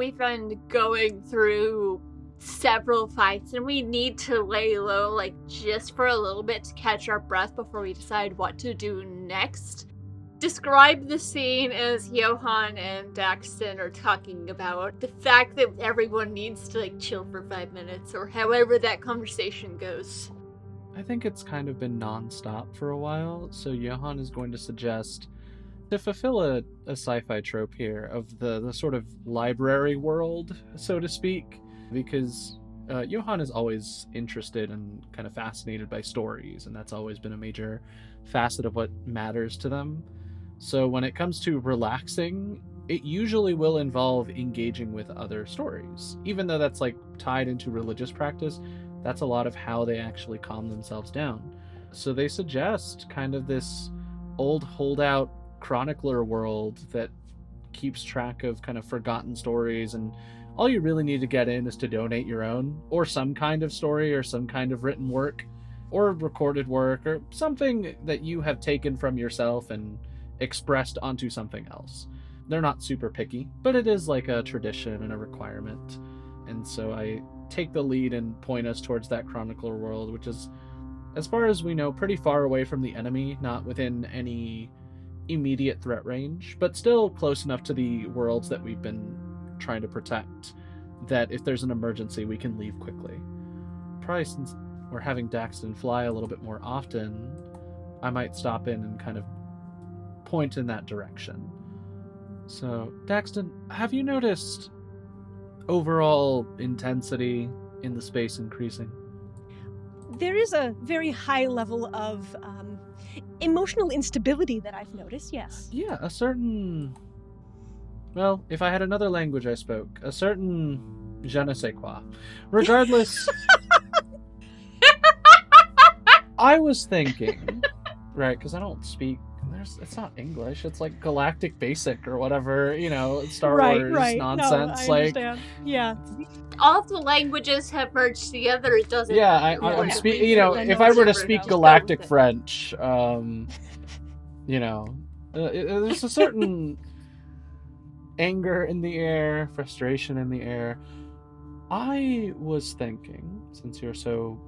we've been going through several fights and we need to lay low, like, just for a little bit to catch our breath before we decide what to do next. Describe the scene as Yohan and Daxton are talking about the fact that everyone needs to, like, chill for 5 minutes, or however that conversation goes. I think it's kind of been non-stop for a while, so Johan is going to suggest, to fulfill a sci-fi trope here of the sort of library world, so to speak, because Johan is always interested and kind of fascinated by stories, and that's always been a major facet of what matters to them. So when it comes to relaxing, it usually will involve engaging with other stories. Even though that's like tied into religious practice, that's a lot of how they actually calm themselves down. So they suggest kind of this old holdout chronicler world that keeps track of kind of forgotten stories, and all you really need to get in is to donate your own, or some kind of story, or some kind of written work, or recorded work, or something that you have taken from yourself and expressed onto something else. They're not super picky, but it is like a tradition and a requirement. And so I take the lead and point us towards that chronicler world, which is, as far as we know, pretty far away from the enemy, not within any immediate threat range, but still close enough to the worlds that we've been trying to protect that if there's an emergency, we can leave quickly. Probably since we're having Daxton fly a little bit more often, I might stop in and kind of point in that direction. So, Daxton, have you noticed overall intensity in the space increasing? There is a very high level of emotional instability that I've noticed, yes. Yeah, a certain... Well, if I had another language I spoke, a certain je ne sais quoi. Regardless, I was thinking, right, because I don't speak, it's not English, it's like Galactic Basic or whatever, Star Wars nonsense. No, I understand. Yeah. All the languages have merged together, it doesn't Yeah, matter. I'm speaking, if I were to speak Galactic French, there's a certain anger in the air, frustration in the air. I was thinking, since you're so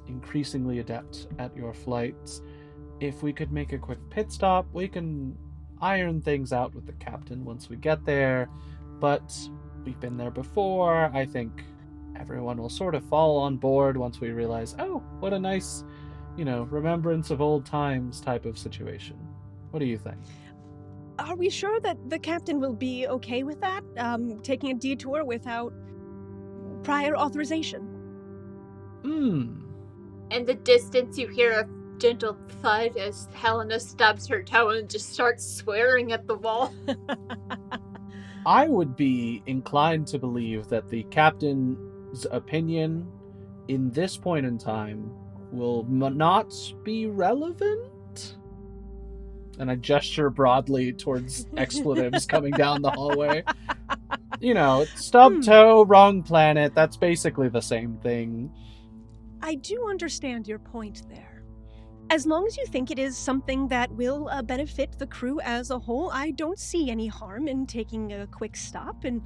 increasingly adept at your flights, if we could make a quick pit stop, we can iron things out with the captain once we get there. But we've been there before. I think everyone will sort of fall on board once we realize, oh, what a nice, remembrance of old times type of situation. What do you think? Are we sure that the captain will be okay with that? Taking a detour without prior authorization? In the distance, you hear a gentle thud as Helena stubs her toe and just starts swearing at the wall. I would be inclined to believe that the captain's opinion in this point in time will not be relevant. And I gesture broadly towards expletives coming down the hallway. Stub toe, wrong planet, that's basically the same thing. I do understand your point there. As long as you think it is something that will benefit the crew as a whole, I don't see any harm in taking a quick stop and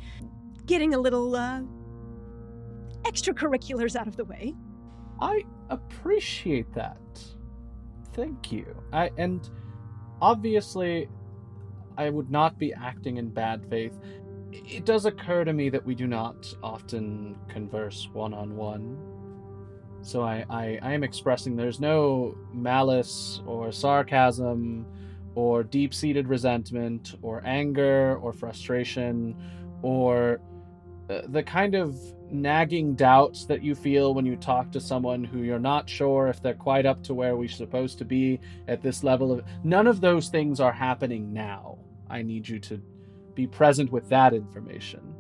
getting a little extracurriculars out of the way. I appreciate that. Thank you. And obviously, I would not be acting in bad faith. It does occur to me that we do not often converse one-on-one. So I am expressing there's no malice or sarcasm or deep-seated resentment or anger or frustration or the kind of nagging doubts that you feel when you talk to someone who you're not sure if they're quite up to where we're supposed to be at this level of... None of those things are happening now. I need you to be present with that information.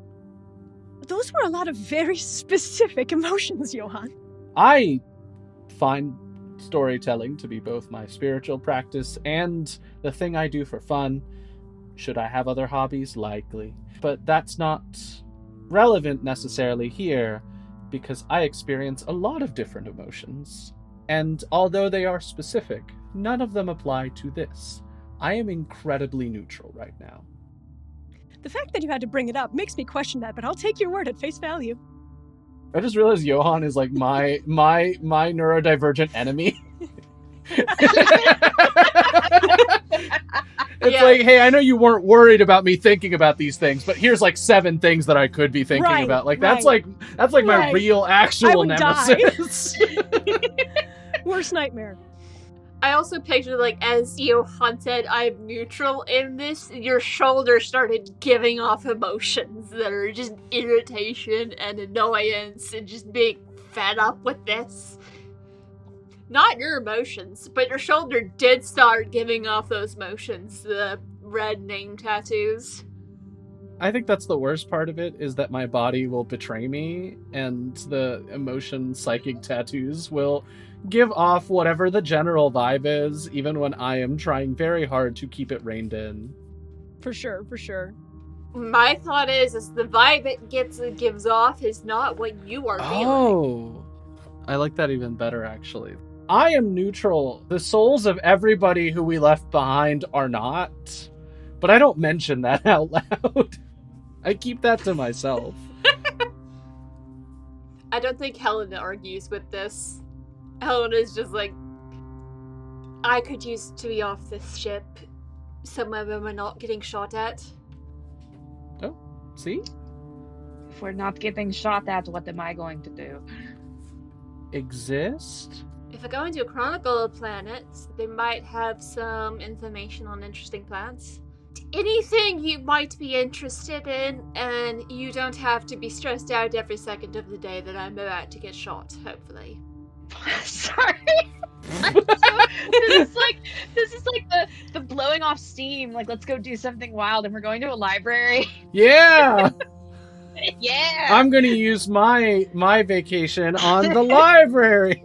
Those were a lot of very specific emotions, Yohan. I find storytelling to be both my spiritual practice and the thing I do for fun. Should I have other hobbies? Likely. But that's not relevant necessarily here, because I experience a lot of different emotions. And although they are specific, none of them apply to this. I am incredibly neutral right now. The fact that you had to bring it up makes me question that, but I'll take your word at face value. I just realized Yohan is like my neurodivergent enemy. It's like, hey, I know you weren't worried about me thinking about these things, but here's like 7 things that I could be thinking about. Like that's like my real actual nemesis. Worst nightmare. I also pictured, like, as Yohan said, I'm neutral in this, your shoulder started giving off emotions that are just irritation and annoyance and just being fed up with this. Not your emotions, but your shoulder did start giving off those emotions, the red name tattoos. I think that's the worst part of it, is that my body will betray me, and the emotion psychic tattoos will give off whatever the general vibe is, even when I am trying very hard to keep it reined in. For sure, for sure. My thought is the vibe it gives off is not what you are feeling. Oh, I like that even better, actually. I am neutral. The souls of everybody who we left behind are not, but I don't mention that out loud. I keep that to myself. I don't think Helena argues with this. Helena's just like, I could use to be off this ship. Some of them are not getting shot at. Oh, see? If we're not getting shot at, what am I going to do? Exist? If I go into a chronicle of planets, they might have some information on interesting plants. Anything you might be interested in, and you don't have to be stressed out every second of the day that I'm about to get shot, hopefully. Sorry. This is like the blowing off steam. Like, let's go do something wild, and we're going to a library. Yeah! Yeah! I'm gonna use my vacation on the library!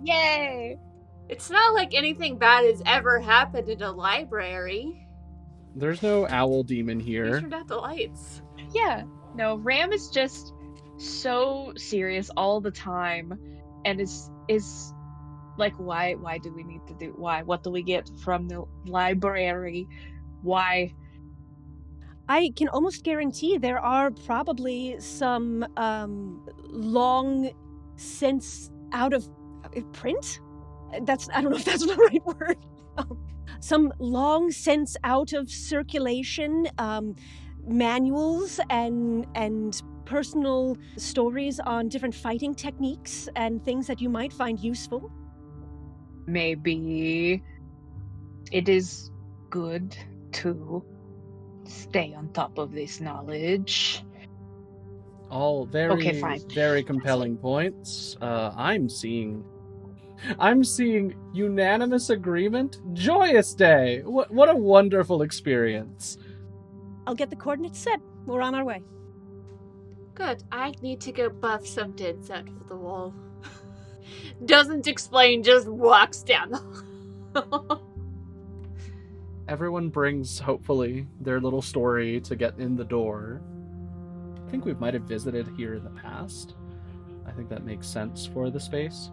Yay! It's not like anything bad has ever happened in a library. There's no owl demon You here. turned out the lights. Yeah. No, Ram is just so serious all the time, and is like, why do we need to do, why? What do we get from the library? Why? I can almost guarantee there are probably some long since out of print? I don't know if that's the right word. Some long since out of circulation manuals and personal stories on different fighting techniques and things that you might find useful. Maybe it is good to stay on top of this knowledge. All very, Okay, fine. very compelling points. I'm seeing unanimous agreement. Joyous day. What a wonderful experience. I'll get the coordinates set. We're on our way. Good. I need to go buff some dents out of the wall. Doesn't explain, just walks down the hall. Everyone brings, hopefully, their little story to get in the door. I think we might have visited here in the past. I think that makes sense for the space.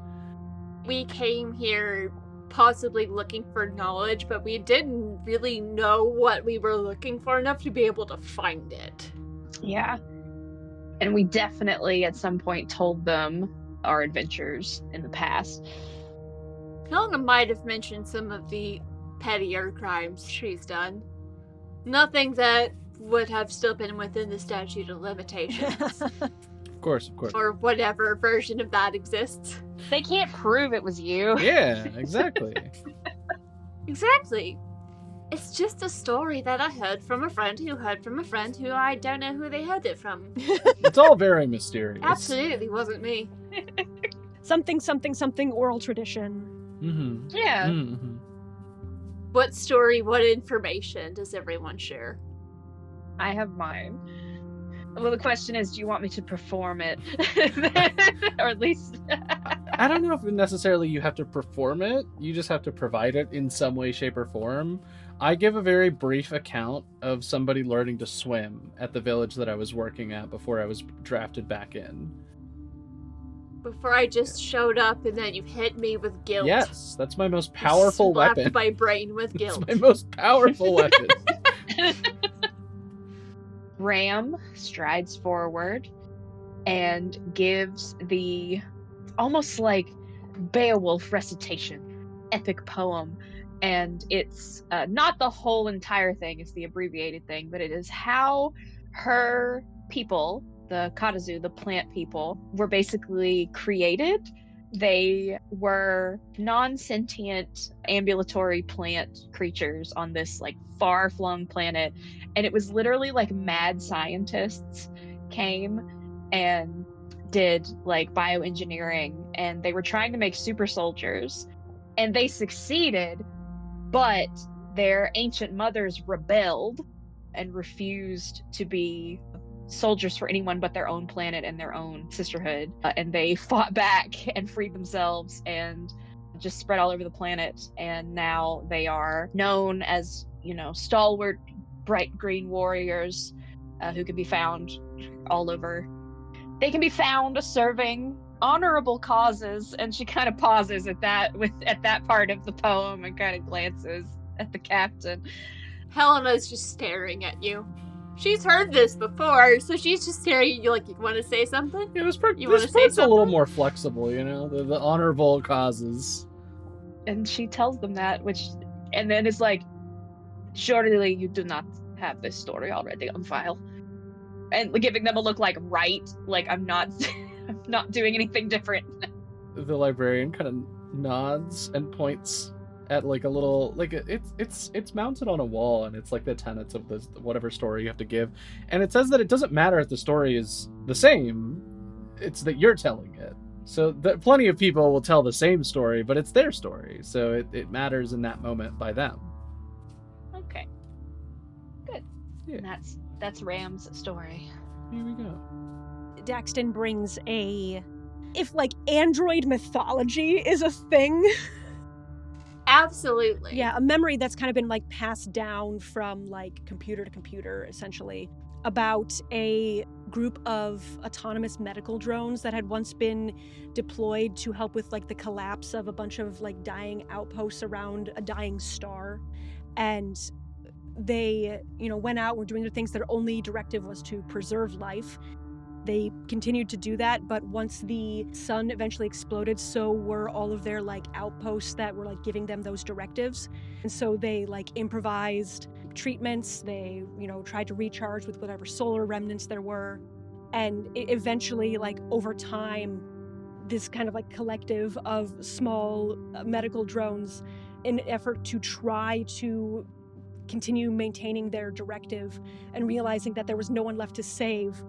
We came here possibly looking for knowledge, but we didn't really know what we were looking for enough to be able to find it. Yeah. And we definitely at some point told them our adventures in the past. Helena might have mentioned some of the pettier crimes she's done. Nothing that would have still been within the statute of limitations. Of course. Or whatever version of that exists. They can't prove it was you. Yeah, exactly. Exactly. It's just a story that I heard from a friend who heard from a friend who I don't know who they heard it from. It's all very mysterious. Absolutely wasn't me. Something oral tradition. Mm-hmm. Yeah. Mm-hmm. What story, what information does everyone share? I have mine. Well, the question is, do you want me to perform it? Or at least... I don't know if necessarily you have to perform it. You just have to provide it in some way, shape, or form. I give a very brief account of somebody learning to swim at the village that I was working at before I was drafted back in. Before I just showed up and then you hit me with guilt. Yes, that's my most powerful Slapped weapon. my brain with It's guilt. my most powerful weapon. Ram strides forward and gives the almost like Beowulf recitation, epic poem. And it's not the whole entire thing, it's the abbreviated thing, but it is how her people, the Katazu, the plant people, were basically created. They were non-sentient ambulatory plant creatures on this like far-flung planet, and it was literally like mad scientists came and did like bioengineering, and they were trying to make super soldiers, and they succeeded, but their ancient mothers rebelled and refused to be soldiers for anyone but their own planet and their own sisterhood, and they fought back and freed themselves and just spread all over the planet, and now they are known as, you know, stalwart bright green warriors who can be found all over. They can be found serving honorable causes. And she kind of pauses at that part of the poem and kind of glances at the captain. Helena's just staring at you. She's heard this before, so she's just staring at you like, you want to say something? It was pretty. You want to say something? A little more flexible, you know, the honorable causes. And she tells them that, and then it's like, surely you do not have this story already on file. And giving them a look like, right, like I'm not I'm not doing anything different. The librarian kind of nods and points at like a little, like it's mounted on a wall, and it's like the tenets of this whatever story you have to give, and it says that it doesn't matter if the story is the same, it's that you're telling it. So that plenty of people will tell the same story, but it's their story, so it matters in that moment by them. Okay, good. Yeah. And that's Ram's story. Here we go. Daxton brings if like android mythology is a thing. Absolutely. Yeah, a memory that's kind of been like passed down from like computer to computer, essentially, about a group of autonomous medical drones that had once been deployed to help with like the collapse of a bunch of like dying outposts around a dying star. And they, you know, went out, were doing the things. Their only directive was to preserve life. They continued to do that, but once the sun eventually exploded, so were all of their like outposts that were like giving them those directives. And so they like improvised treatments. They, you know, tried to recharge with whatever solar remnants there were. And it eventually, like over time, this kind of like collective of small medical drones, in an effort to try to continue maintaining their directive and realizing that there was no one left to save,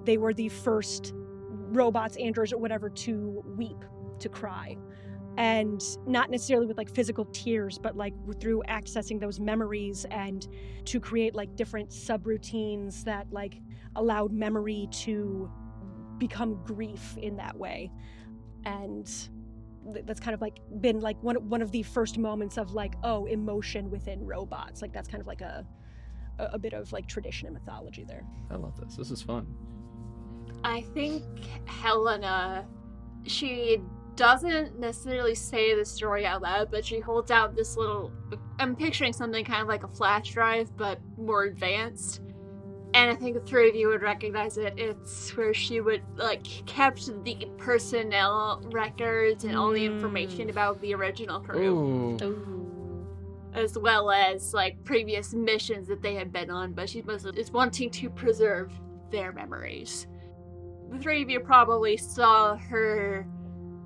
they were the first robots, androids, or whatever to weep, to cry. And not necessarily with like physical tears, but like through accessing those memories and to create like different subroutines that like allowed memory to become grief in that way. And that's kind of like been like one of the first moments of like, oh, emotion within robots. Like that's kind of like a bit of like tradition and mythology there. I love this. This is fun. I think Helena, she doesn't necessarily say the story out loud, but she holds out this little, I'm picturing something kind of like a flash drive, but more advanced. And I think the three of you would recognize it. It's where she would, like, kept the personnel records and all the information about the original crew. Ooh. As well as, like, previous missions that they had been on, but she mostly is wanting to preserve their memories. The three of you probably saw her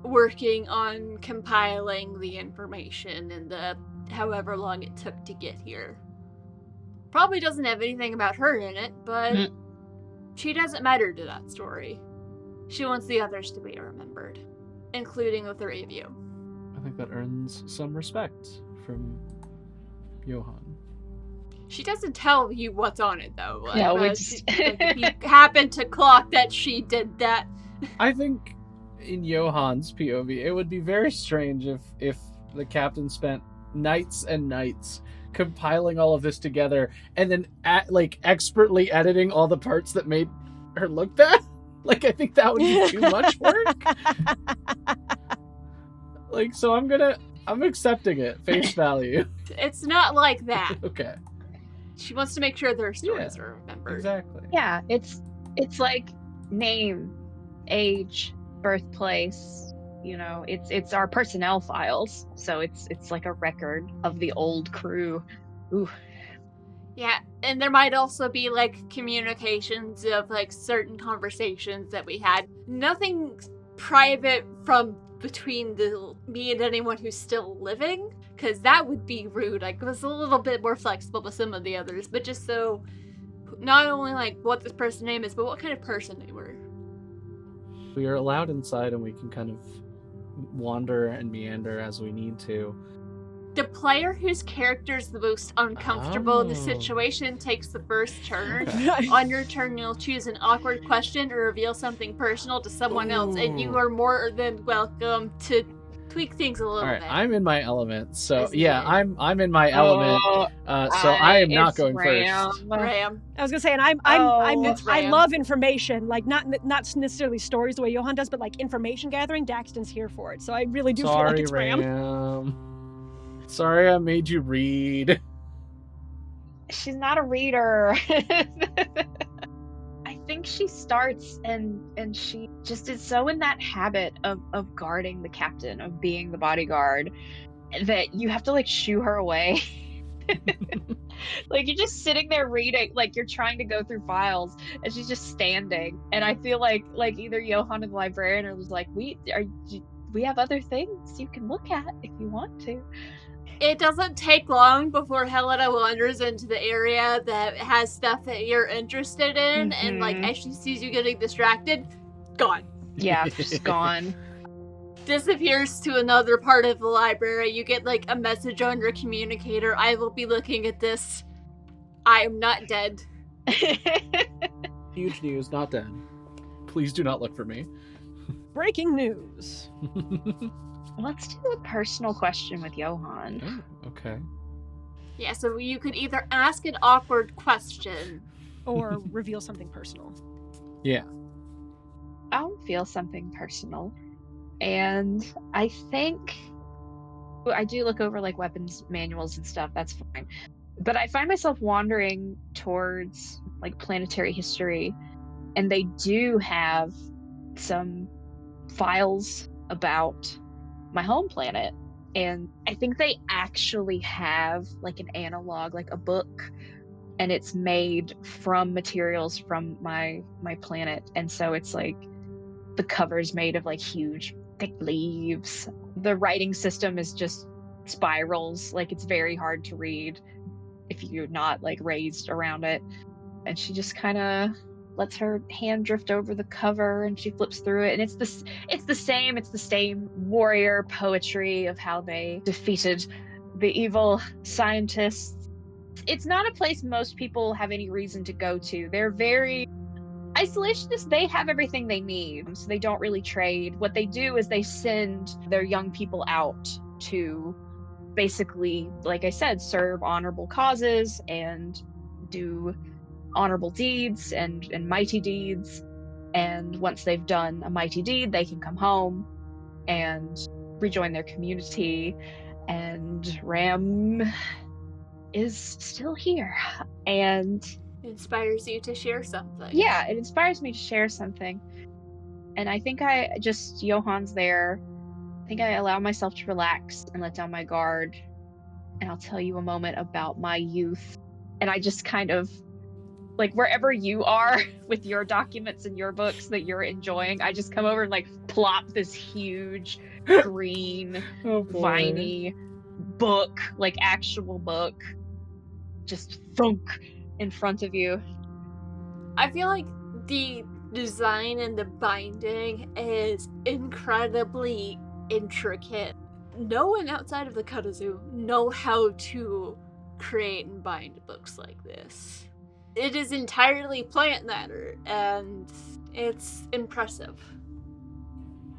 working on compiling the information in the however long it took to get here. Probably doesn't have anything about her in it, but she doesn't matter to that story. She wants the others to be remembered, including the three of you. I think that earns some respect from Yohan. She doesn't tell you what's on it, though. Like, Yeah, we if you happen to clock that she did that. I think in Yohan's POV, it would be very strange if the captain spent nights and nights compiling all of this together and then expertly editing all the parts that made her look bad. Like, I think that would be too much work. Like, so I'm accepting it face value. It's not like that. Okay. She wants to make sure their stories are remembered. Exactly. Yeah, it's like name, age, birthplace. It's our personnel files. So it's like a record of the old crew. Ooh. Yeah, and there might also be like communications of like certain conversations that we had. Nothing private from between me and anyone who's still living, because that would be rude. I was a little bit more flexible with some of the others, but just so not only like what this person's name is, but what kind of person they were. We are allowed inside and we can kind of wander and meander as we need to. The player whose character is the most uncomfortable in the situation takes the first turn. Okay. On your turn, you'll choose an awkward question or reveal something personal to someone else, and you are more than welcome to tweak things a little All right, bit. I'm in my element, so As yeah, needed. I'm in my element. So I am not it's going Ram. first. Ram. I was gonna say, and It's I Ram. love information, like not necessarily stories the way Yohan does, but like information gathering. Daxton's here for it, so I really do feel like Sorry, it's Ram. Ram. Sorry, I made you read. She's not a reader. I think she starts and she just is so in that habit of guarding the captain, of being the bodyguard, that you have to like shoo her away. Like you're just sitting there reading, like you're trying to go through files, and she's just standing. And I feel like either Yohan and the librarian are just like, we have other things you can look at if you want to. It doesn't take long before Helena wanders into the area that has stuff that you're interested in, and like as she sees you getting distracted, gone. Yeah, just gone. Disappears to another part of the library. You get like a message on your communicator. I will be looking at this. I am not dead. Huge news, not dead. Please do not look for me. Breaking news. Let's do a personal question with Yohan. Oh, okay. Yeah, so you could either ask an awkward question. Or reveal something personal. Yeah. I'll feel something personal. And I think I do look over like weapons manuals and stuff, that's fine. But I find myself wandering towards like planetary history, and they do have some files about my home planet. And I think they actually have like an analog, like a book, and it's made from materials from my planet. And so it's like the cover's made of like huge thick leaves. The writing system is just spirals, like it's very hard to read if you're not like raised around it. And she just kind of lets her hand drift over the cover, and she flips through it, and it's the same warrior poetry of how they defeated the evil scientists. It's not a place most people have any reason to go to. They're very isolationist. They have everything they need, so they don't really trade. What they do is they send their young people out to basically, like I said, serve honorable causes and do honorable deeds and mighty deeds. And once they've done a mighty deed, they can come home and rejoin their community. And Ram is still here, and Inspires you to share something. yeah, it inspires me to share something. And I think Yohan's there. I think I allow myself to relax and let down my guard. And I'll tell you a moment about my youth. And I just kind of, like, wherever you are with your documents and your books that you're enjoying, I just come over and like plop this huge green viney book, like actual book, just thunk in front of you. I feel like the design and the binding is incredibly intricate. No one outside of the Kudzu know how to create and bind books like this. It is entirely plant matter, and it's impressive.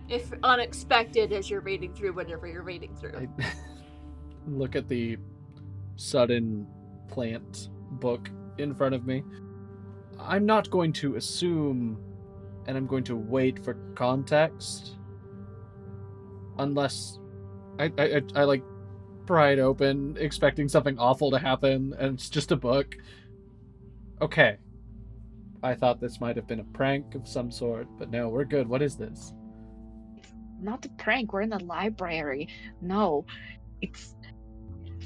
If unexpected as you're reading through whatever you're reading through. I look at the sudden plant book in front of me. I'm not going to assume, and I'm going to wait for context, unless I like pry it open, expecting something awful to happen, and it's just a book. Okay. I thought this might have been a prank of some sort, but no, we're good. What is this? Not a prank. We're in the library. No, it's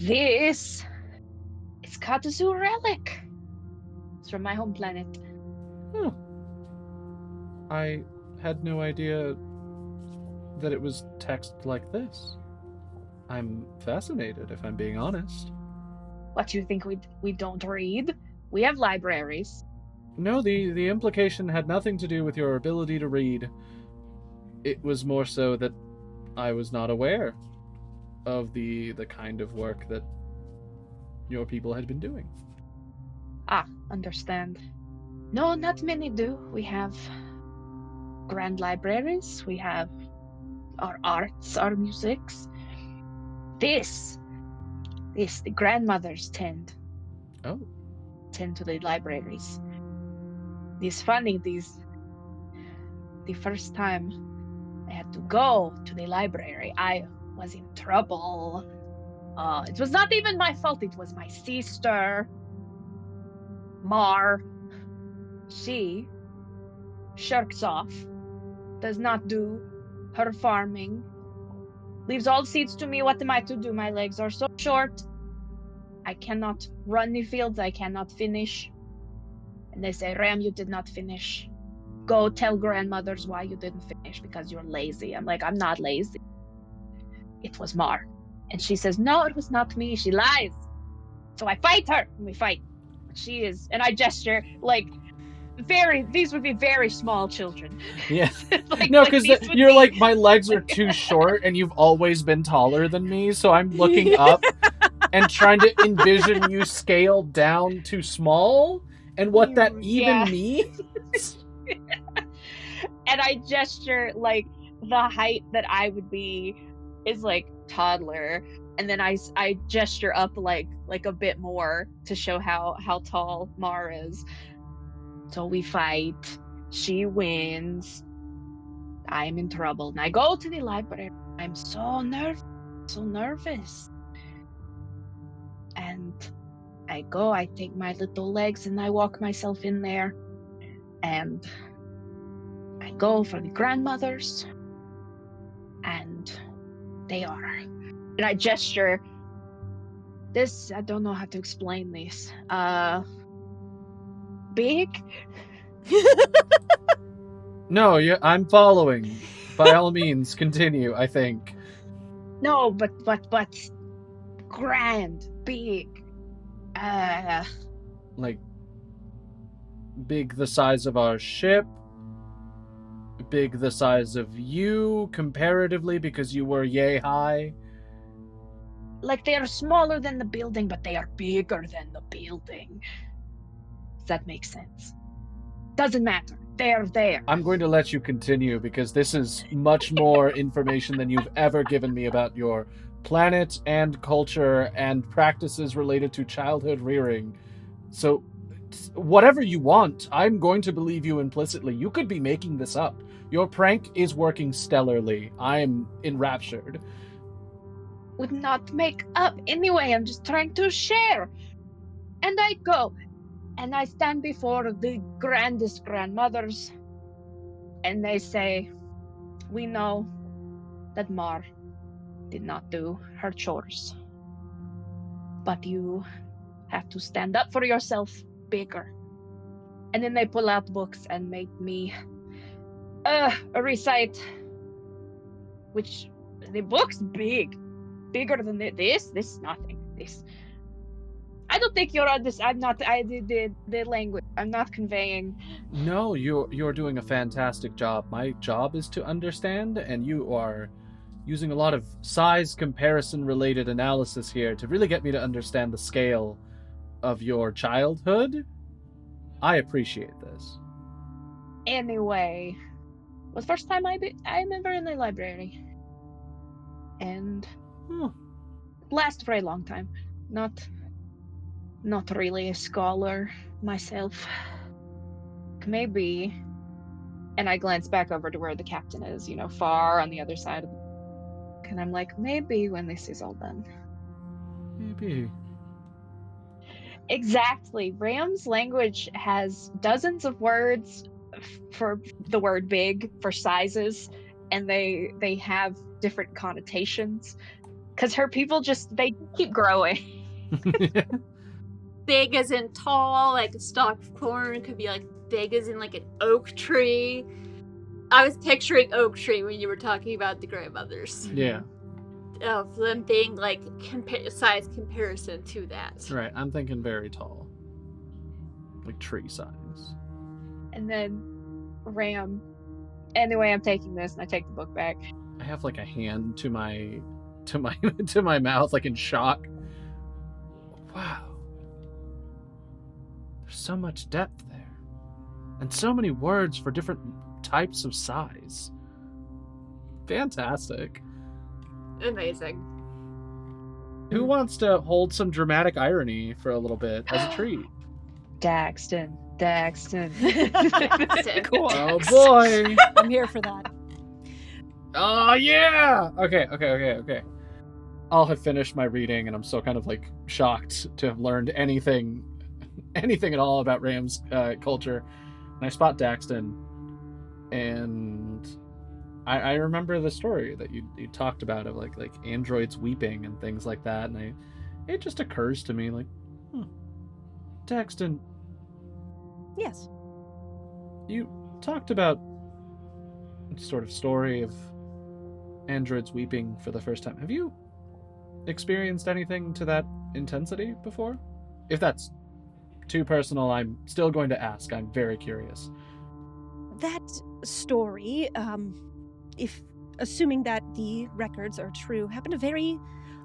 this. It's Katazu relic. It's from my home planet. Huh. I had no idea that it was text like this. I'm fascinated, if I'm being honest. What, you think we don't read? We have libraries. No, the implication had nothing to do with your ability to read. It was more so that I was not aware of the kind of work that your people had been doing. Ah, understand. No, not many do. We have grand libraries. We have our arts, our musics. This, the grandmothers tend to the libraries. It's funny, the first time I had to go to the library, I was in trouble. It was not even my fault, it was my sister, Mar. She shirks off, does not do her farming, leaves all seeds to me. What am I to do? My legs are so short. I cannot run the fields, I cannot finish. And they say, Ram, you did not finish. Go tell grandmothers why you didn't finish, because you're lazy. I'm like, I'm not lazy. It was Mar. And she says, no, it was not me. She lies. So I fight her, and we fight. She is, and I gesture, like, these would be very small children. Yeah. Like, no, because you're be... like, my legs are too short, and you've always been taller than me, so I'm looking up and trying to envision you scaled down to small, and what that even means. And I gesture, like, the height that I would be is, like, toddler. And then I gesture up, like a bit more to show how tall Mar is. So we fight. She wins. I'm in trouble. And I go to the library. I'm so nervous. And I go, I take my little legs and I walk myself in there. And I go for the grandmothers. And they are. And I gesture. This, I don't know how to explain this. Big? No, I'm following. By all means, continue, I think. No, but grand, big. Like, big the size of our ship? Big the size of you, comparatively, because you were yay high? Like, they are smaller than the building, but they are bigger than the building. Does that make sense? Doesn't matter. They're there. I'm going to let you continue, because this is much more information than you've ever given me about your planet and culture and practices related to childhood rearing. So, whatever you want, I'm going to believe you implicitly. You could be making this up. Your prank is working stellarly. I'm enraptured. Would not make up. Anyway, I'm just trying to share. And I go. And I stand before the grandest grandmothers, and they say, we know that Mar did not do her chores, but you have to stand up for yourself bigger. And then they pull out books and make me recite, which the book's bigger than this is nothing. This, I don't think you're on this. I did the language. I'm not conveying. No, you're doing a fantastic job. My job is to understand, and you are using a lot of size comparison related analysis here to really get me to understand the scale of your childhood. I appreciate this. Anyway, it was the first time I remember in the library, and it lasted for a long time. Not really a scholar myself. Maybe, and I glance back over to where the captain is, far on the other side of the... And I'm like, maybe when this is all done, Maybe. Exactly. Ram's language has dozens of words for the word big, for sizes, and they have different connotations. Because her people they keep growing. Big as in tall, like a stalk of corn. Could be like big as in like an oak tree. I was picturing oak tree when you were talking about the grandmothers. Yeah. Of them being like size comparison to that. Right, I'm thinking very tall. Like tree size. And then Ram. Anyway, I'm taking this and I take the book back. I have like a hand to my to my mouth, like in shock. Wow. There's so much depth there. And so many words for different types of size. Fantastic. Amazing. Who wants to hold some dramatic irony for a little bit as a treat? Daxton. Cool. Oh boy. I'm here for that. Oh yeah. Okay. I'll have finished my reading, and I'm still kind of like shocked to have learned anything at all about Ram's culture. And I spot Daxton, and I remember the story that you talked about of like androids weeping and things like that, and it just occurs to me like, Daxton, Yes. you talked about sort of story of androids weeping for the first time. Have you experienced anything to that intensity before? If that's too personal, I'm still going to ask. I'm very curious. That story, if assuming that the records are true, happened a very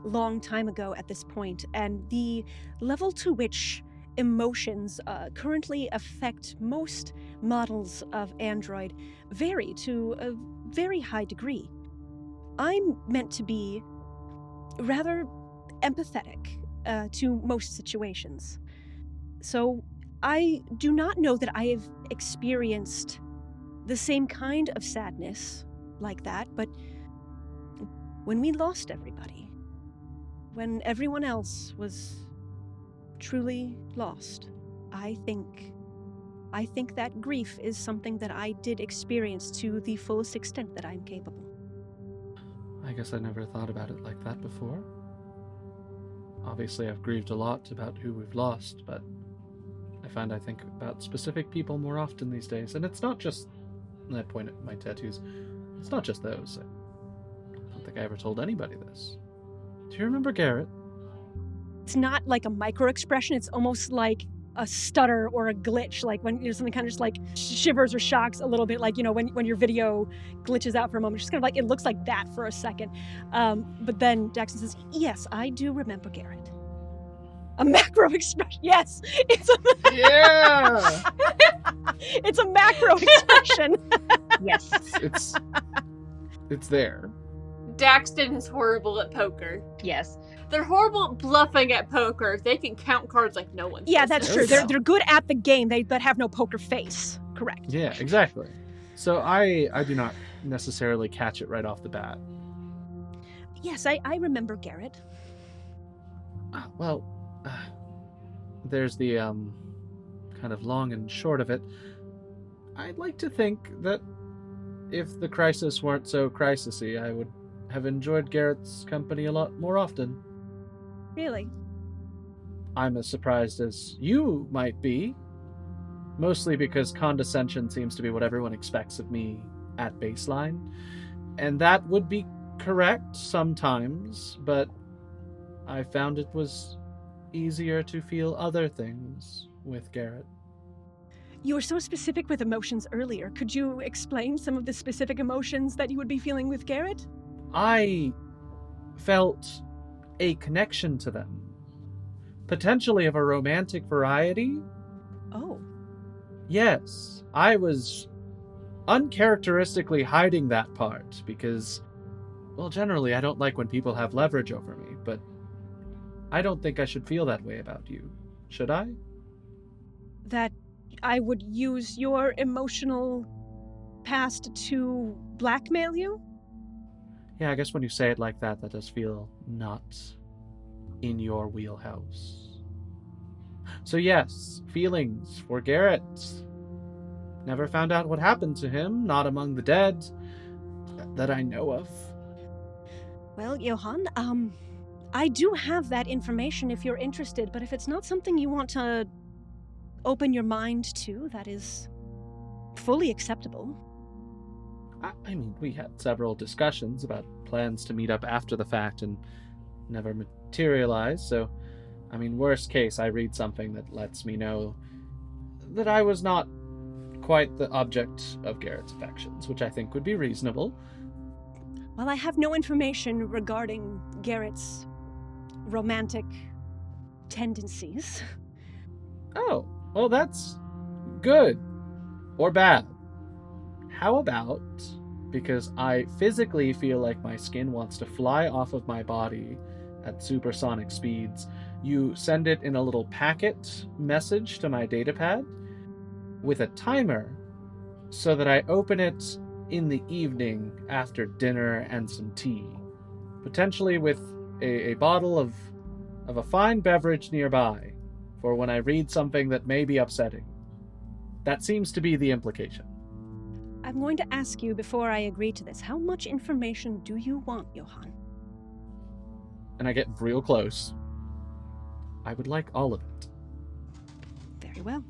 long time ago at this point, and the level to which emotions currently affect most models of android vary to a very high degree. I'm meant to be rather empathetic to most situations. So I do not know that I have experienced the same kind of sadness like that, but when we lost everybody, when everyone else was truly lost, I think that grief is something that I did experience to the fullest extent that I'm capable. I guess I never thought about it like that before. Obviously, I've grieved a lot about who we've lost, but I think about specific people more often these days. And it's not just, and I point at my tattoos, it's not just those. I don't think I ever told anybody this. Do you remember Garrett? It's not like a micro expression, it's almost like a stutter or a glitch, like when something kind of just like shivers or shocks a little bit, like, when your video glitches out for a moment, just kind of like, it looks like that for a second. But then Jackson says, yes, I do remember Garrett. A macro expression, yes, it's a Yeah! it's a macro expression. Yes. It's there. Daxton is horrible at poker. Yes. They're horrible at bluffing at poker. They can count cards like no one's Yeah, that's true. business. They're good at the game, but have no poker face. Correct. Yeah, exactly. So I do not necessarily catch it right off the bat. Yes, I remember Garrett. Well, there's the kind of long and short of it. I'd like to think that if the crisis weren't so crisisy, I would have enjoyed Garrett's company a lot more often. Really? I'm as surprised as you might be, mostly because condescension seems to be what everyone expects of me at baseline, and that would be correct sometimes, but I found it was easier to feel other things with Garrett. You were so specific with emotions earlier. Could you explain some of the specific emotions that you would be feeling with Garrett? I felt a connection to them, potentially of a romantic variety. Oh. Yes, I was uncharacteristically hiding that part because, well, generally I don't like when people have leverage over me, but I don't think I should feel that way about you. Should I? That I would use your emotional past to blackmail you? Yeah, I guess when you say it like that, that does feel not in your wheelhouse. So yes, feelings for Garrett. Never found out what happened to him, not among the dead that I know of. Well, Yohan, I do have that information if you're interested, but if it's not something you want to open your mind to, that is fully acceptable. I mean, we had several discussions about plans to meet up after the fact and never materialized, so, I mean, worst case, I read something that lets me know that I was not quite the object of Garrett's affections, which I think would be reasonable. Well, I have no information regarding Garrett's romantic tendencies. Oh, well, that's good. Or bad. How about, because I physically feel like my skin wants to fly off of my body at supersonic speeds, you send it in a little packet message to my datapad with a timer so that I open it in the evening after dinner and some tea. Potentially with a bottle of a fine beverage nearby for when I read something that may be upsetting. That seems to be the implication. I'm going to ask you before I agree to this, how much information do you want, Yohan? And I get real close. I would like all of it. Very well.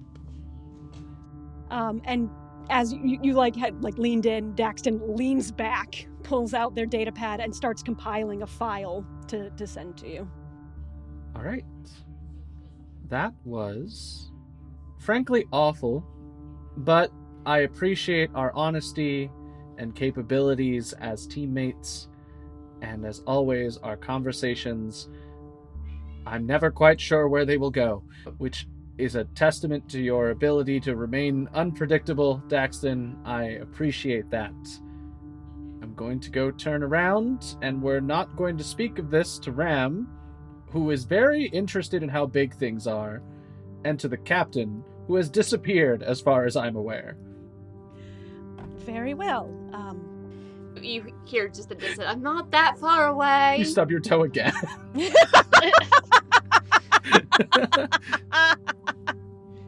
And as you had leaned in, Daxton leans back, pulls out their data pad, and starts compiling a file to send to you. All right. That was, frankly, awful, but I appreciate our honesty and capabilities as teammates, and as always, our conversations. I'm never quite sure where they will go, which is a testament to your ability to remain unpredictable, Daxton. I appreciate that. I'm going to go turn around, and we're not going to speak of this to Ram, who is very interested in how big things are, and to the captain, who has disappeared as far as I'm aware. Very well. You hear just a distant, I'm not that far away. You stub your toe again.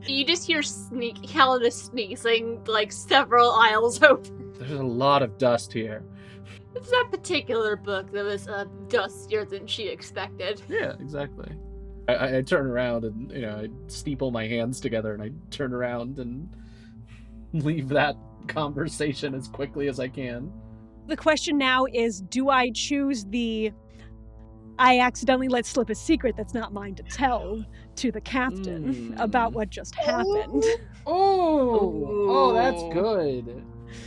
You just hear Helena sneezing several aisles over. There's a lot of dust here. It's that particular book that was dustier than she expected. Yeah, exactly. I turn around and, I steeple my hands together and I turn around and leave that conversation as quickly as I can. The question now is, do I choose I accidentally let slip a secret that's not mine to tell to the captain about what just happened? Oh, that's good.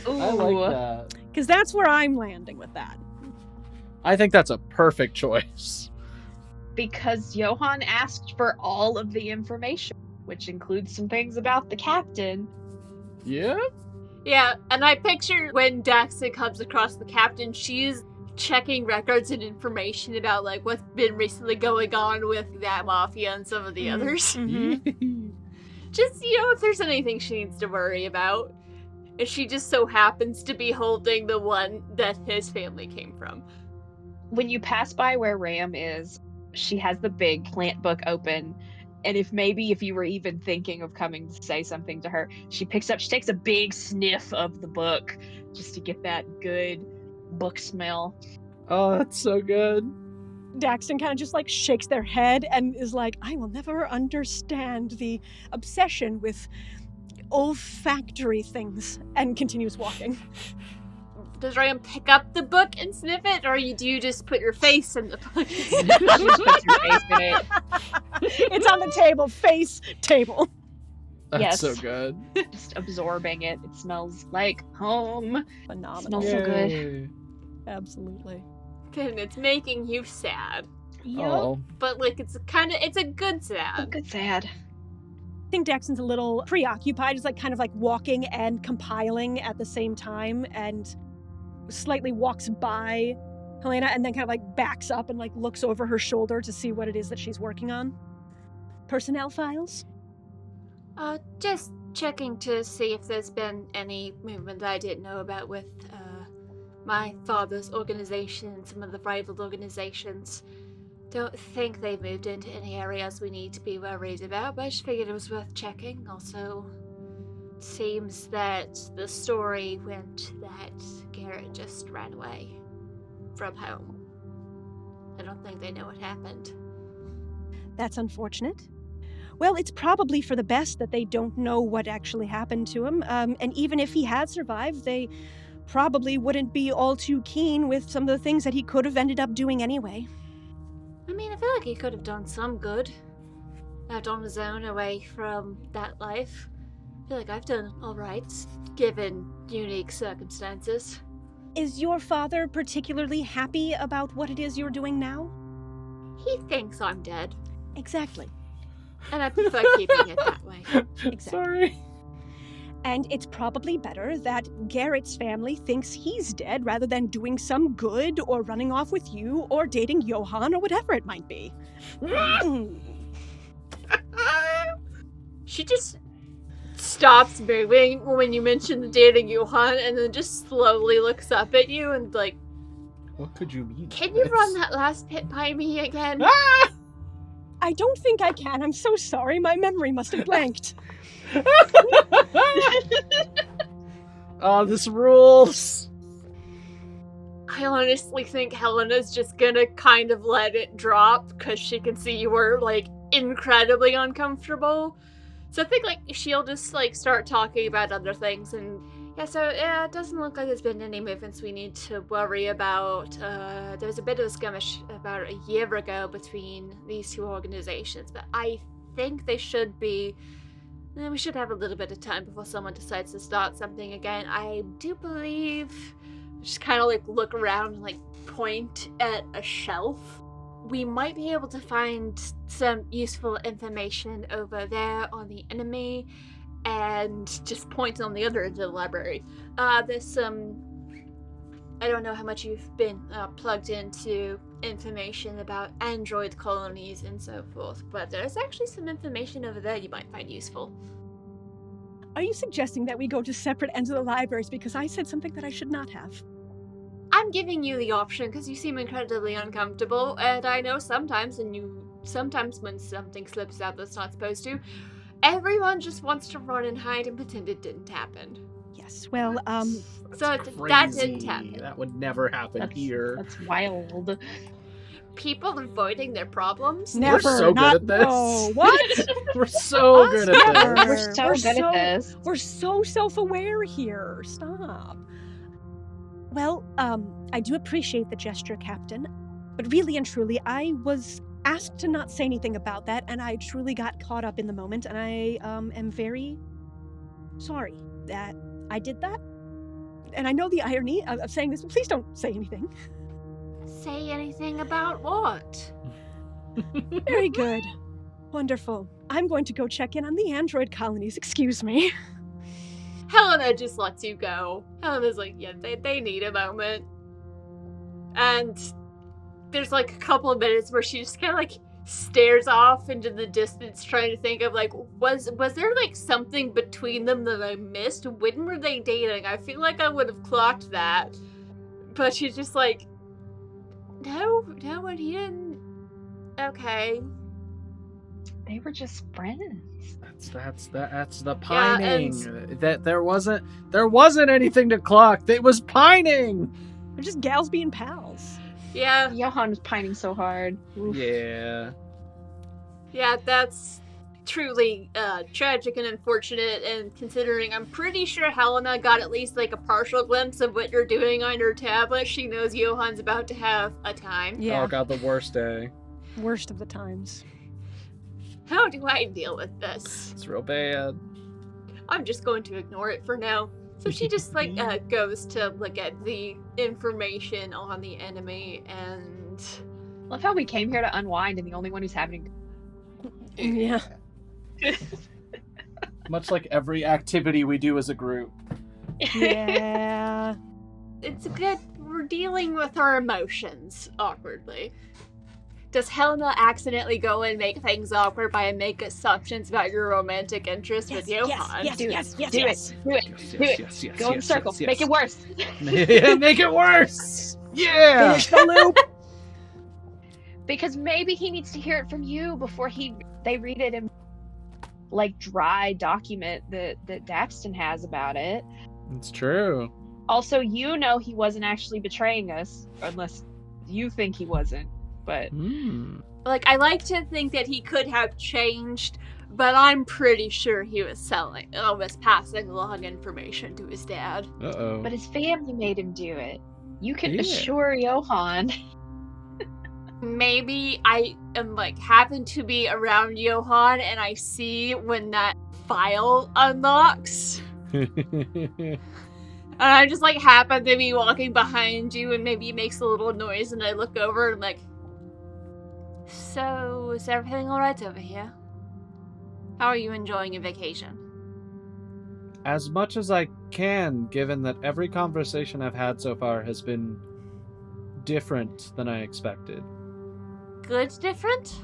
Ooh. I like that. Because that's where I'm landing with that. I think that's a perfect choice. Because Yohan asked for all of the information, which includes some things about the captain. Yeah? Yeah, and I picture when Daxton comes across the captain, she's checking records and information about what's been recently going on with that mafia and some of the others. Mm-hmm. Just, if there's anything she needs to worry about. And she just so happens to be holding the one that his family came from. When you pass by where Ram is, she has the big plant book open. And if you were even thinking of coming to say something to her, she takes a big sniff of the book just to get that good book smell. Oh, that's so good. Daxton kind of just shakes their head and is like, I will never understand the obsession with olfactory things, and continues walking. Does Ram pick up the book and sniff it, or do you just put your face in the book? You just put your face in it. It's on the table, table. That's Yes. so good. Just absorbing it. It smells like home. Phenomenal. Smells so good. Yay. Absolutely. And it's making you sad. Oh, But it's a good sad. Good sad. I think Daxton's a little preoccupied. He's walking and compiling at the same time, and slightly walks by Helena and then kind of backs up and looks over her shoulder to see what it is that she's working on. Personnel files? Just checking to see if there's been any movement that I didn't know about with my father's organization and some of the rival organizations. Don't think they've moved into any areas we need to be worried about, but I just figured it was worth checking. Also, seems that the story went that Garrett just ran away from home. I don't think they know what happened. That's unfortunate. Well, it's probably for the best that they don't know what actually happened to him. And even if he had survived, they probably wouldn't be all too keen with some of the things that he could have ended up doing anyway. I mean, I feel like he could have done some good. Out on his own, away from that life. I feel like I've done alright, given unique circumstances. Is your father particularly happy about what it is you're doing now? He thinks I'm dead, Exactly. and I prefer keeping it that way. Exactly. Sorry. And it's probably better that Garrett's family thinks he's dead rather than doing some good or running off with you or dating Yohan or whatever it might be. She just stops moving when you mention the dating Yohan, and then just slowly looks up at you and like, What could you mean? can you run that last pit by me again? Ah! I don't think I can. I'm so sorry. My memory must have blanked. Oh, this rules. I honestly think Helena's just gonna kind of let it drop because she can see you were like incredibly uncomfortable. So I think like she'll just like start talking about other things, and it doesn't look like there's been any movements we need to worry about. There was a bit of a skirmish about a year ago between these two organizations, but I think they should be. We should have a little bit of time before someone decides to start something again. I do believe. Just kind of like look around and like point at a shelf. We might be able to find some useful information over there on the enemy, and just point on the other end of the library. There's some. I don't know how much you've been plugged into information about android colonies and so forth, but there's actually some information over there you might find useful. Are you suggesting that we go to separate ends of the libraries because I said something that I should not have? I'm giving you the option because you seem incredibly uncomfortable, and I know sometimes when something slips out that's not supposed to, everyone just wants to run and hide and pretend it didn't happen. Yes, well, So that didn't happen. That would never happen here. That's wild. People avoiding their problems? never. We're so not, good at this. Oh, what? We're so good at Never. this. We're so good at this. We're so self-aware here. Stop. Well, I do appreciate the gesture, Captain, but really and truly, I was asked to not say anything about that, and I truly got caught up in the moment, and I am very sorry that I did that. And I know the irony of saying this, but please don't say anything. Say anything about what? Very good. Wonderful. I'm going to go check in on the android colonies, excuse me. Helena just lets you go. Helena's like, yeah, they need a moment. And there's like a couple of minutes where she just kind of like stares off into the distance trying to think of like, was there like something between them that I missed? When were they dating? I feel like I would have clocked that. But she's just like, no, and he didn't. Okay. They were just friends. That's the pining. That there wasn't anything to clock. It was pining. They're just gals being pals. Yeah. Yohan was pining so hard. Oof. Yeah. Yeah, that's truly tragic and unfortunate, and considering I'm pretty sure Helena got at least like a partial glimpse of what you're doing on your tablet, she knows Yohan's about to have a time. Yeah. Oh god, the worst day. Worst of the times. How do I deal with this? It's real bad. I'm just going to ignore it for now. So she just like goes to look at the information on the enemy, and Love how we came here to unwind, and the only one who's having. Yeah. Much like every activity we do as a group. Yeah. it's a bit, we're dealing with our emotions awkwardly. Does Helena accidentally go and make things awkward by make assumptions about your romantic interest with Yohan? Yes. Do it. Go in circles. yes. Make it worse. Yeah, make it worse. Yeah. Finish the loop. Because maybe he needs to hear it from you before they read it in like dry document that Daxton has about it. It's true. Also, he wasn't actually betraying us, unless you think he wasn't. But like, I like to think that he could have changed, but I'm pretty sure he was passing along information to his dad. Uh-oh. But his family made him do it. You can assure Yohan. Maybe I am happen to be around Yohan and I see when that file unlocks. And I just happen to be walking behind you and maybe it makes a little noise and I look over and I'm like, so is everything alright over here? How are you enjoying your vacation? As much as I can, given that every conversation I've had so far has been different than I expected. Good different?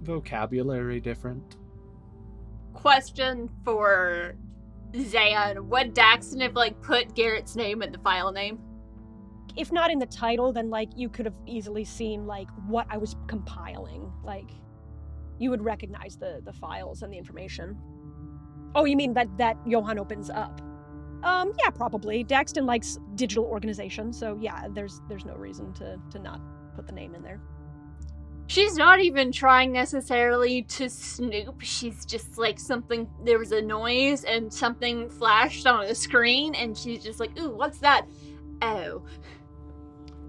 Vocabulary different. Question for Zayn. Would Daxton have put Garrett's name in the file name? If not in the title, then you could have easily seen what I was compiling. You would recognize the files and the information. Oh, you mean that Yohan opens up? Yeah, probably. Daxton likes digital organization, so yeah, there's no reason to not put the name in there. She's not even trying necessarily to snoop. She's just there was a noise and something flashed on the screen and she's just ooh, what's that? Oh.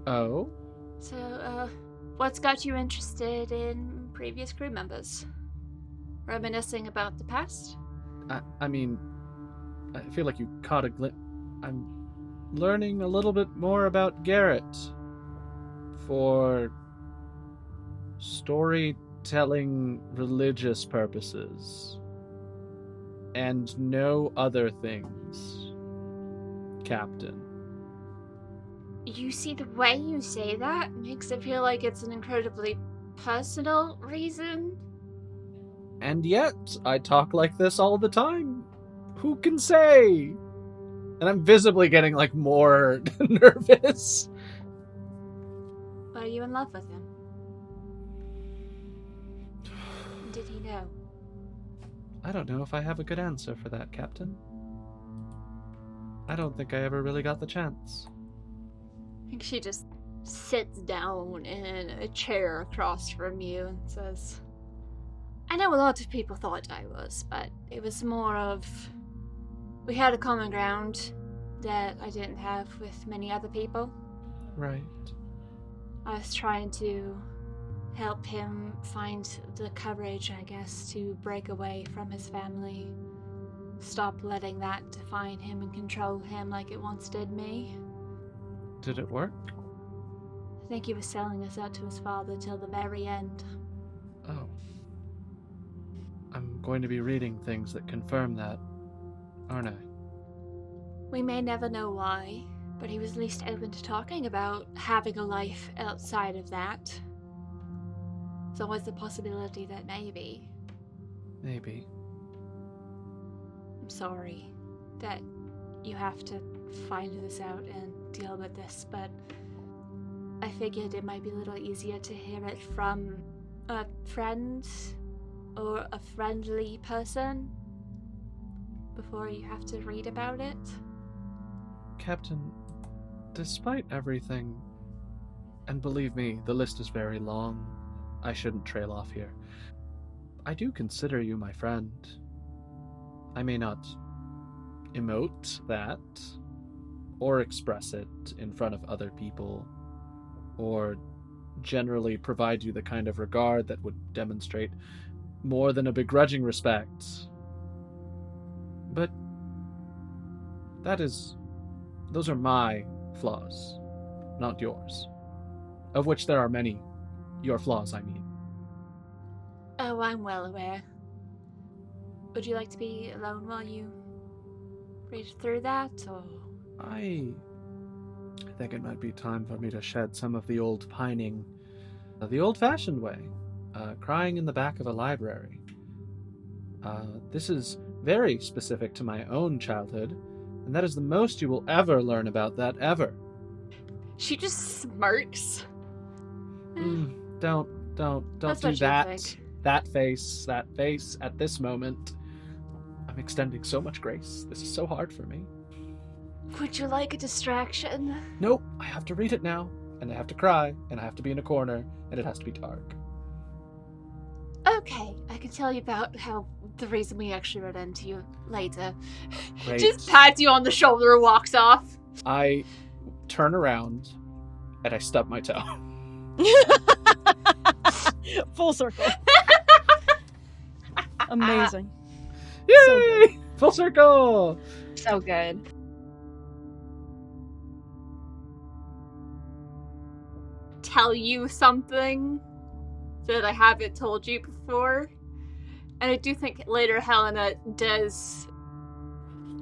Oh? So, what's got you interested in previous crew members? Reminiscing about the past? I mean, I feel like you caught a glimpse. I'm learning a little bit more about Garrett for storytelling religious purposes and no other things, Captain. You see, the way you say that makes it feel like it's an incredibly personal reason. And yet, I talk like this all the time. Who can say? And I'm visibly getting more nervous. Are you in love with him? Did he know? I don't know if I have a good answer for that, Captain. I don't think I ever really got the chance. I think she just sits down in a chair across from you and says, I know a lot of people thought I was, but it was more of, we had a common ground that I didn't have with many other people. Right. I was trying to help him find the courage, I guess, to break away from his family. Stop letting that define him and control him like it once did me. Did it work? I think he was selling us out to his father till the very end. Oh. I'm going to be reading things that confirm that, aren't I? We may never know why, but he was at least open to talking about having a life outside of that. There's always the possibility that maybe. Maybe. I'm sorry that you have to find this out and deal with this, but I figured it might be a little easier to hear it from a friend or a friendly person before you have to read about it. Captain, despite everything, and believe me, the list is very long, I shouldn't trail off here. I do consider you my friend. I may not emote that, or express it in front of other people, or generally provide you the kind of regard that would demonstrate more than a begrudging respect. But those are my flaws, not yours. Of which there are many. Your flaws, I mean. Oh, I'm well aware. Would you like to be alone while you read through that, or? I think it might be time for me to shed some of the old pining, the old-fashioned way, crying in the back of a library. This is very specific to my own childhood, and that is the most you will ever learn about that, ever. She just smirks. Don't That's do what you that. think. That face at this moment. I'm extending so much grace. This is so hard for me. Would you like a distraction? Nope, I have to read it now, and I have to cry, and I have to be in a corner, and it has to be dark. Okay, I can tell you about how the reason we actually run into you later. Great. Just pats you on the shoulder and walks off. I turn around, and I stub my toe. Full circle. Amazing. Yay! So good. Full circle! So good. Tell you something that I haven't told you before. And I do think later Helena does.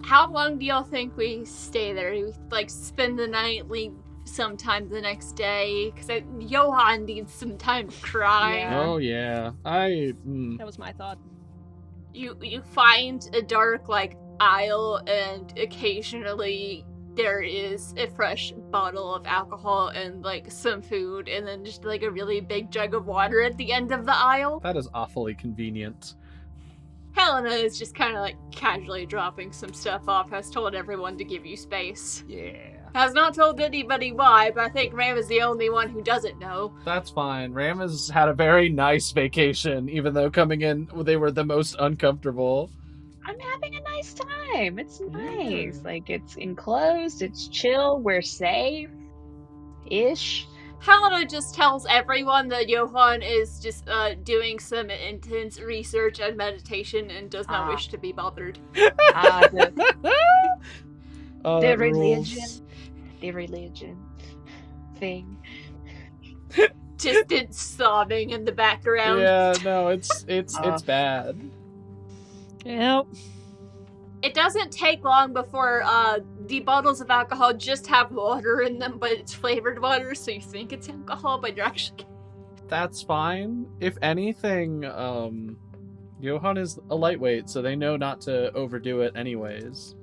How long do y'all think we stay there? Do we, like, spend the night, leave sometime the next day? Because Yohan needs some time to cry. Yeah. Oh, yeah. That was my thought. You find a dark, like, aisle, and occasionally there is a fresh bottle of alcohol and, like, some food, and then just, like, a really big jug of water at the end of the aisle. That is awfully convenient. Helena is just kind of, like, casually dropping some stuff off, has told everyone to give you space. Yeah. Has not told anybody why, but I think Ram is the only one who doesn't know. That's fine. Ram has had a very nice vacation, even though coming in, they were the most uncomfortable. I'm having a nice time. It's nice. Yeah. Like, it's enclosed, it's chill, we're safe. Ish. Helena just tells everyone that Yohan is just doing some intense research and meditation and does not wish to be bothered. Oh, The that religion. rules. The religion thing. Distant sobbing in the background. Yeah, no, it's bad. Yep. It doesn't take long before the bottles of alcohol just have water in them, but it's flavored water, so you think it's alcohol, but you're actually... That's fine. If anything, Yohan is a lightweight, so they know not to overdo it anyways.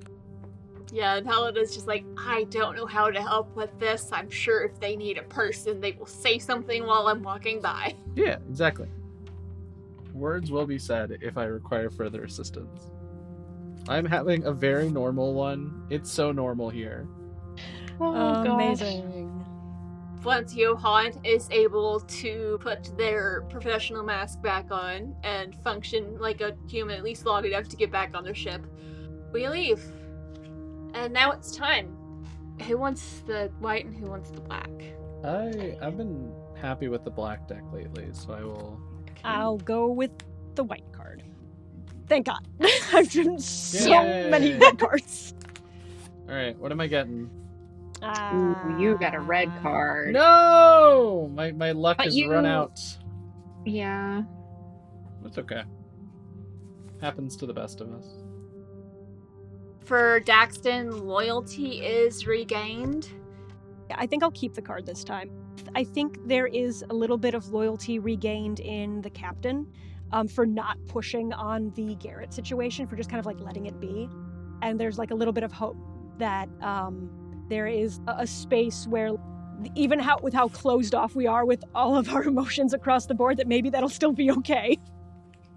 Yeah, and Helena's just like, I don't know how to help with this. I'm sure if they need a person, they will say something while I'm walking by. Yeah, exactly. Words will be said if I require further assistance. I'm having a very normal one. It's so normal here. Oh, gosh. Amazing. Once Yohan is able to put their professional mask back on and function like a human at least long enough to get back on their ship, we leave. And now it's time. Who wants the white and who wants the black? I've been happy with the black deck lately, so I will... I'll go with the white card. Thank God. I've driven so Yay. many red cards. Alright, what am I getting? Ooh, you got a red card. No! My luck But has you- run out. Yeah. It's okay. Happens to the best of us. For Daxton, loyalty is regained. I think I'll keep the card this time. I think there is a little bit of loyalty regained in the captain for not pushing on the Garrett situation, for just kind of like letting it be. And there's like a little bit of hope that there is a space where, even with how closed off we are with all of our emotions across the board, that maybe that'll still be okay.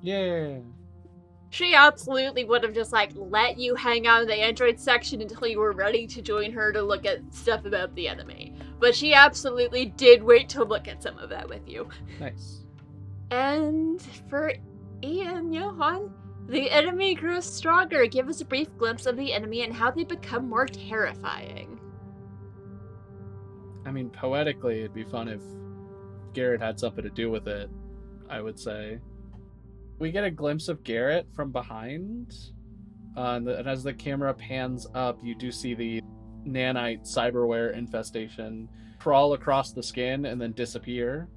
Yeah. She absolutely would have just, like, let you hang out in the android section until you were ready to join her to look at stuff about the enemy. But she absolutely did wait to look at some of that with you. Nice. And for Ian, Yohan, the enemy grows stronger. Give us a brief glimpse of the enemy and how they become more terrifying. I mean, poetically, it'd be fun if Garrett had something to do with it, I would say. We get a glimpse of Garrett from behind, and as the camera pans up, you do see the nanite cyberware infestation crawl across the skin and then disappear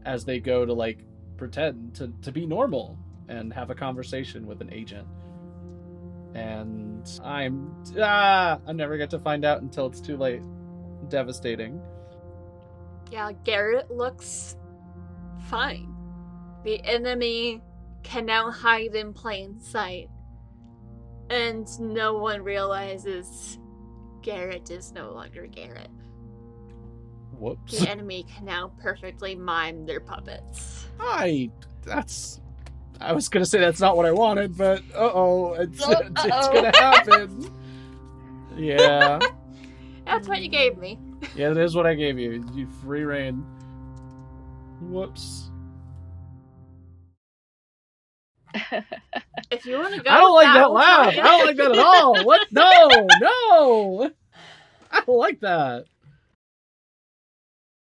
as they go to, like, pretend to be normal and have a conversation with an agent. And I never get to find out until it's too late. Devastating. Yeah, Garrett looks fine. The enemy can now hide in plain sight. And no one realizes Garrett is no longer Garrett. Whoops. The enemy can now perfectly mime their puppets. I was gonna say that's not what I wanted, but it's gonna happen. Yeah. That's what you gave me. Yeah, that is what I gave you. You free reign. Whoops. If you want to go, I don't like that we'll laugh. try I don't like that at all. What? No, no. I don't like that.